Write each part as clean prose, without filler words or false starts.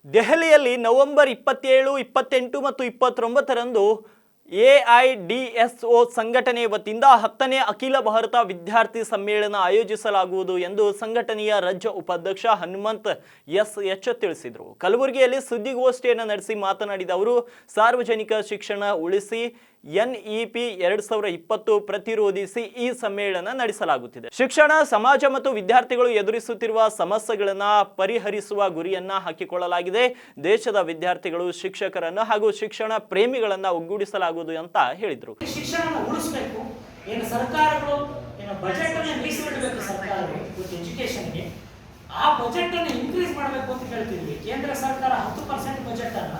ದೆಹಲಿಯಲ್ಲಿ ನವೆಂಬರ್ 27, 28 ಮತ್ತು 29ರಂದು ಎಐಡಿಎಸ್ಒ ಸಂಘಟನೆ ವತಿಯಿಂದ 10ನೇ ಅಖಿಲ ಭಾರತ ವಿದ್ಯಾರ್ಥಿ ಸಮ್ಮೇಳನ ಆಯೋಜಿಸಲಾಗುವುದು ಎಂದು ಸಂಘಟನೆಯ ರಾಜ್ಯ ಉಪಾಧ್ಯಕ್ಷ ಹನುಮಂತ್ ಎಸ್ ತಿಳಿಸಿದರು. ಕಲಬುರಗಿಯಲ್ಲಿ ಸುದ್ದಿಗೋಷ್ಠಿಯನ್ನು ನಡೆಸಿ ಮಾತನಾಡಿದ ಅವರು, ಸಾರ್ವಜನಿಕ ಶಿಕ್ಷಣ ಉಳಿಸಿ ಎನ್ಇಪಿ 2020 ಪ್ರತಿರೋಧಿಸಿ ಈ ಸಮ್ಮೇಳನ ನಡೆಸಲಾಗುತ್ತಿದೆ. ಶಿಕ್ಷಣ, ಸಮಾಜ ಮತ್ತು ವಿದ್ಯಾರ್ಥಿಗಳು ಎದುರಿಸುತ್ತಿರುವ ಸಮಸ್ಯೆಗಳನ್ನು ಪರಿಹರಿಸುವ ಗುರಿಯನ್ನ ಹಾಕಿಕೊಳ್ಳಲಾಗಿದೆ. ದೇಶದ ವಿದ್ಯಾರ್ಥಿಗಳು, ಶಿಕ್ಷಕರನ್ನು ಹಾಗೂ ಶಿಕ್ಷಣ ಪ್ರೇಮಿಗಳನ್ನು ಒಗ್ಗೂಡಿಸಲಾಗುವುದು ಅಂತ ಹೇಳಿದರು. ಶಿಕ್ಷಣವನ್ನು ಉಳಿಸಬೇಕು, ಏನು ಸರ್ಕಾರಗಳು ಏನು ಬಜೆಟ್ ಅನ್ನು ಮೀಸಲಿಡಬೇಕು, ಸರ್ಕಾರಗಳು ಎಜುಕೇಶನ್ಗೆ ಆ ಬಜೆಟ್ ಅನ್ನು ಇನ್ಕ್ರೀಸ್ ಮಾಡಬೇಕು ಅಂತ ಹೇಳ್ತಿದ್ವಿ. ಕೇಂದ್ರ ಸರ್ಕಾರ 10% ಬಜೆಟ್ ಅನ್ನ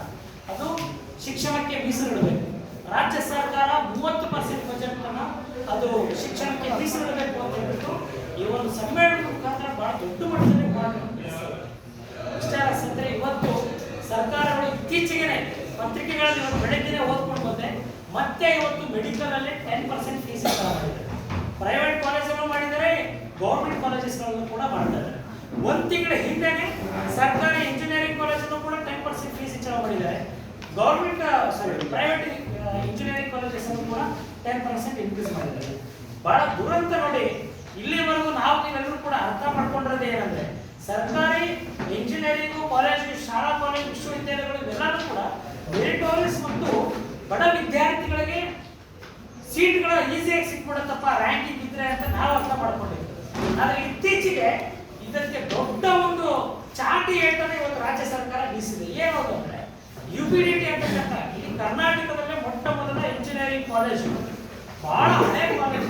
ಅದು ಶಿಕ್ಷಣಕ್ಕೆ ಮೀಸಲಿಡಬೇಕು. ರಾಜ್ಯ ಸರ್ಕಾರ 30% ಬಜೆಟ್ ಅನ್ನು ಅದು ಶಿಕ್ಷಣಕ್ಕೆ ಮೀಸಲಿಡಬೇಕು ಅಂತ ಹೇಳ್ಬಿಟ್ಟು ಈ ಒಂದು ಸಮ್ಮೇಳನದ ಮುಖಾಂತರ ಬಹಳ ದೊಡ್ಡ ಮಟ್ಟದಲ್ಲಿ ಇಷ್ಟೇ ಅಂದ್ರೆ ಇವತ್ತು ಸರ್ಕಾರಗಳು ಇತ್ತೀಚೆಗೆ ಪತ್ರಿಕೆಗಳಲ್ಲಿ ಬೆಳಗ್ಗೆನೆ ಓದ್ಕೊಂಡು ಬಂದೆ, ಮತ್ತೆ ಇವತ್ತು ಮೆಡಿಕಲ್ ಅಲ್ಲಿ 10% ಫೀಸ್ ಮಾಡಿದ್ದಾರೆ. ಪ್ರೈವೇಟ್ ಕಾಲೇಜನ್ನು ಮಾಡಿದ್ದಾರೆ, ಗೌರ್ಮೆಂಟ್ ಕಾಲೇಜಸ್ಗಳನ್ನು ಕೂಡ ಮಾಡಿದ್ದಾರೆ. ಒಂದು ತಿಂಗಳ ಹಿಂದೆನೆ ಸರ್ಕಾರಿ ಇಂಜಿನಿಯರಿಂಗ್ ಕಾಲೇಜನ್ನು ಕೂಡ 10% ಫೀಸ್ ಹೆಚ್ಚಳ ಮಾಡಿದ್ದಾರೆ. ಗೌರ್ಮೆಂಟ್ ಪ್ರೈವೇಟ್ ಇಂಜಿನಿಯರಿಂಗ್ ಕಾಲೇಜಸ್ ಕೂಡ 10% ಇನ್ಕ್ರೀಸ್ ಮಾಡಿದ್ದಾರೆ. ಬಹಳ ದುರಂತ ನೋಡಿ. ಇಲ್ಲಿವರೆಗೂ ನೀವೆಲ್ಲರೂ ಕೂಡ ಅರ್ಥ ಮಾಡ್ಕೊಂಡಿರೋದೇ ಏನಂದ್ರೆ, ಸರ್ಕಾರಿ ಇಂಜಿನಿಯರಿಂಗ್ ಕಾಲೇಜ್, ಶಾಲಾ ಕಾಲೇಜ್, ವಿಶ್ವವಿದ್ಯಾಲಯಗಳು ಇವೆಲ್ಲರೂ ಕೂಡ ಮೆರಿಟೋರಿಯಸ್ ಮತ್ತು ಬಡ ವಿದ್ಯಾರ್ಥಿಗಳಿಗೆ ಸೀಟ್ಗಳ ಈಸಿಯಾಗಿ ಸಿಕ್ಬಿಡುತ್ತಪ್ಪ, ರ್ಯಾಂಕಿಂಗ್ ಇದ್ರೆ ಅಂತ ನಾವು ಅರ್ಥ ಮಾಡ್ಕೊಂಡಿದ್ವಿ. ಆದ್ರೆ ಇತ್ತೀಚೆಗೆ ಇದಕ್ಕೆ ದೊಡ್ಡ ಒಂದು ಚಾಟಿ ಏಟನ್ನು ಇವತ್ತು ರಾಜ್ಯ ಸರ್ಕಾರ ಬೀಸಿದೆ. ಏನದು ಅಂದ್ರೆ ಯುಪಿಡಿಟಿ ಅಂತಕ್ಕಂಥ ಇಲ್ಲಿ ಕರ್ನಾಟಕದಲ್ಲೇ ಮೊಟ್ಟ ಮೊದಲ ಇಂಜಿನಿಯರಿಂಗ್ ಕಾಲೇಜು, ಬಹಳ ಹಳೆ ಕಾಲೇಜ್.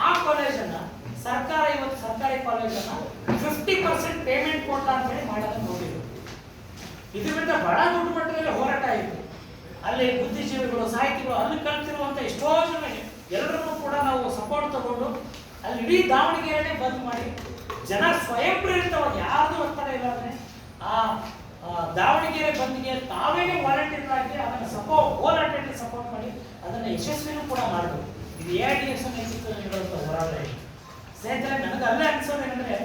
ಆ ಕಾಲೇಜನ್ನ ಸರ್ಕಾರ ಇವತ್ತು ಸರ್ಕಾರಿ ಕಾಲೇಜನ್ನ 50% ಪೇಮೆಂಟ್ ಕೊಡ್ತಾ ಅಂತ ಹೇಳಿ ಮಾಡೋದನ್ನ ನೋಡಿದ್ರು. ಇದರಿಂದ ಬಹಳ ದೊಡ್ಡ ಮಟ್ಟದಲ್ಲಿ ಹೋರಾಟ ಆಯಿತು. ಅಲ್ಲಿ ಬುದ್ಧಿಜೀವಿಗಳು, ಸಾಹಿತಿಗಳು, ಅಲ್ಲಿ ಕಲ್ತಿರುವಂತ ಎಷ್ಟೋ ಜನ ಎಲ್ಲರನ್ನೂ ಕೂಡ ನಾವು ಸಪೋರ್ಟ್ ತಗೊಂಡು ಅಲ್ಲಿ ಇಡೀ ದಾವಣಗೆರೆನೇ ಬಂದ್ ಮಾಡಿ ಜನ ಸ್ವಯಂ ಪ್ರೇರಿತವಾಗಿ ಯಾರ್ದು ಒತ್ತಡ ಇಲ್ಲ ಅಂದ್ರೆ ಆ ದಾವಣಗೆರೆ ಬಂದಿಗೆ ತಾವೇನೇ ವಾಲಂಟಿಯರ್ ಆಗಿ ಅದನ್ನು ಸಪೋರ್ಟ್ ಮಾಡಿ ಅದನ್ನು ಯಶಸ್ವಿನೂ ಕೂಡ ಮಾಡಿದ್ರು. ಇದು ಎಐಡಿಎಸ್ ನೇತೃತ್ವದ ಹೋರಾಟ. ಸ್ನೇಹಿತರೆ, ನನಗೆ ಅಲ್ಲೇ ಅನ್ಸೋದೇನೆಂದ್ರೆ,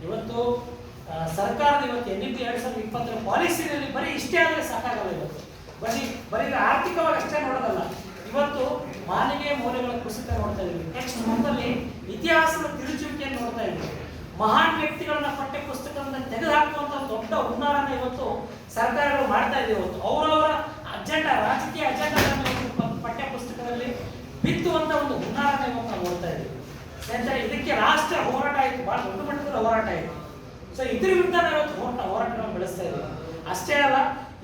ಇವತ್ತು ಸರ್ಕಾರದ ಇವತ್ತು ಎನ್ಇಪಿ 2020 ಪಾಲಿಸಿನಲ್ಲಿ ಬರೀ ಇಷ್ಟೇ ಆದರೆ ಸಾಕಾಗಲ್ಲ. ಇವತ್ತು ಬರೀ ಆರ್ಥಿಕವಾಗಿ ಅಷ್ಟೇ ನೋಡೋದಲ್ಲ, ಇವತ್ತು ಮಾನವೀಯ ಮೌಲ್ಯಗಳ ಕುಸಿತ ನೋಡ್ತಾ ಇದ್ದೀವಿ. ನೆಕ್ಸ್ಟ್ ಮಂತಲ್ಲಿ ಇತಿಹಾಸದ ತಿರುಚುವಿಕೆಯನ್ನು ನೋಡ್ತಾ ಇದ್ದೀವಿ. ಮಹಾನ್ ವ್ಯಕ್ತಿಗಳನ್ನ ಪಠ್ಯ ಪುಸ್ತಕದಿಂದ ತೆಗೆದುಹಾಕುವಂತ ದೊಡ್ಡ ಹುನ್ನಾರನ ಇವತ್ತು ಸರ್ಕಾರಗಳು ಮಾಡ್ತಾ ಇದೆ. ಇವತ್ತು ಅವರವರ ಅಜೆಂಡಾ, ರಾಜಕೀಯ ಅಜೆಂಡಾಗಳನ್ನು ಪಠ್ಯ ಪುಸ್ತಕದಲ್ಲಿ ಬಿತ್ತುವಂತ ಒಂದು ಹುನ್ನಾರನ ಇವತ್ತು ನಾವು ನೋಡ್ತಾ ಇದ್ದೀವಿ. ಸ್ನೇಹಿತರೆ, ಇದಕ್ಕೆ ರಾಷ್ಟ್ರ ಹೋರಾಟ ಆಯಿತು, ಬಹಳ ದೊಡ್ಡ ಮಟ್ಟದಲ್ಲಿ ಹೋರಾಟ ಆಯಿತು. ಸೊ ಇದ್ರ ವಿರುದ್ಧ ನಾವು ಇವತ್ತು ಹೋರಾಟಗಳನ್ನು ಬೆಳೆಸ್ತಾ ಇದ್ದೀವಿ. ಅಷ್ಟೇ ಅಲ್ಲ,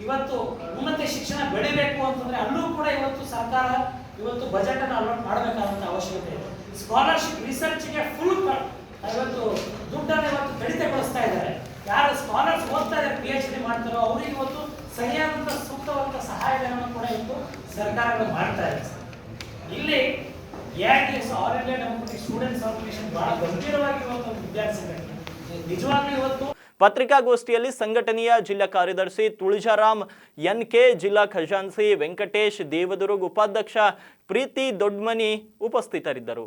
ಇವತ್ತು ಉನ್ನತ ಶಿಕ್ಷಣ ಬೆಳಿಬೇಕು ಅಂತಂದ್ರೆ ಅಲ್ಲೂ ಕೂಡ ಇವತ್ತು ಸರ್ಕಾರ ಇವತ್ತು ಬಜೆಟ್ ಅನ್ನು ಅಲಾಟ್ ಮಾಡಬೇಕಾದಂತ ಅವಶ್ಯಕತೆ ಇದೆ. ಸ್ಕಾಲರ್ಶಿಪ್ ರಿಸರ್ಚ್ಗೆ ಫುಲ್ ಇವತ್ತು ದುಡ್ಡನ್ನು ಇವತ್ತು ಕಡಿತಗೊಳಿಸ್ತಾ ಇದ್ದಾರೆ. ಯಾರು ಸ್ಕಾಲರ್ಸ್ ಓದ್ತಾ ಇದ್ದಾರೆ, PhD ಮಾಡ್ತಾರೋ ಅವ್ರಿಗೆ ಇವತ್ತು ಸರಿಯಾದಂತ ಸೂಕ್ತವಾದ ಸಹಾಯಧನವನ್ನು ಕೂಡ ಇವತ್ತು ಸರ್ಕಾರಗಳು ಮಾಡ್ತಾ ಇದೆ. ಇಲ್ಲಿ AIDS all India democratic students organisation ಬಹಳ ಗಂಭೀರವಾಗಿ ಇವತ್ತು ವಿದ್ಯಾರ್ಥಿ ಸಂಘಟನೆ ನಿಜವಾಗ್ಲೂ ಇವತ್ತು ಪತ್ರಿಕಾಗೋಷ್ಠಿಯಲ್ಲಿ ಸಂಘಟನೆಯ ಜಿಲ್ಲಾ ಕಾರ್ಯದರ್ಶಿ ತುಳಜಾರಾಮ್ NK, ಜಿಲ್ಲಾ ಖಜಾನ್ಸಿ ವೆಂಕಟೇಶ್ ದೇವದುರ್ಗ್, ಉಪಾಧ್ಯಕ್ಷ ಪ್ರೀತಿ ದೊಡ್ಮನಿ ಉಪಸ್ಥಿತರಿದ್ದರು.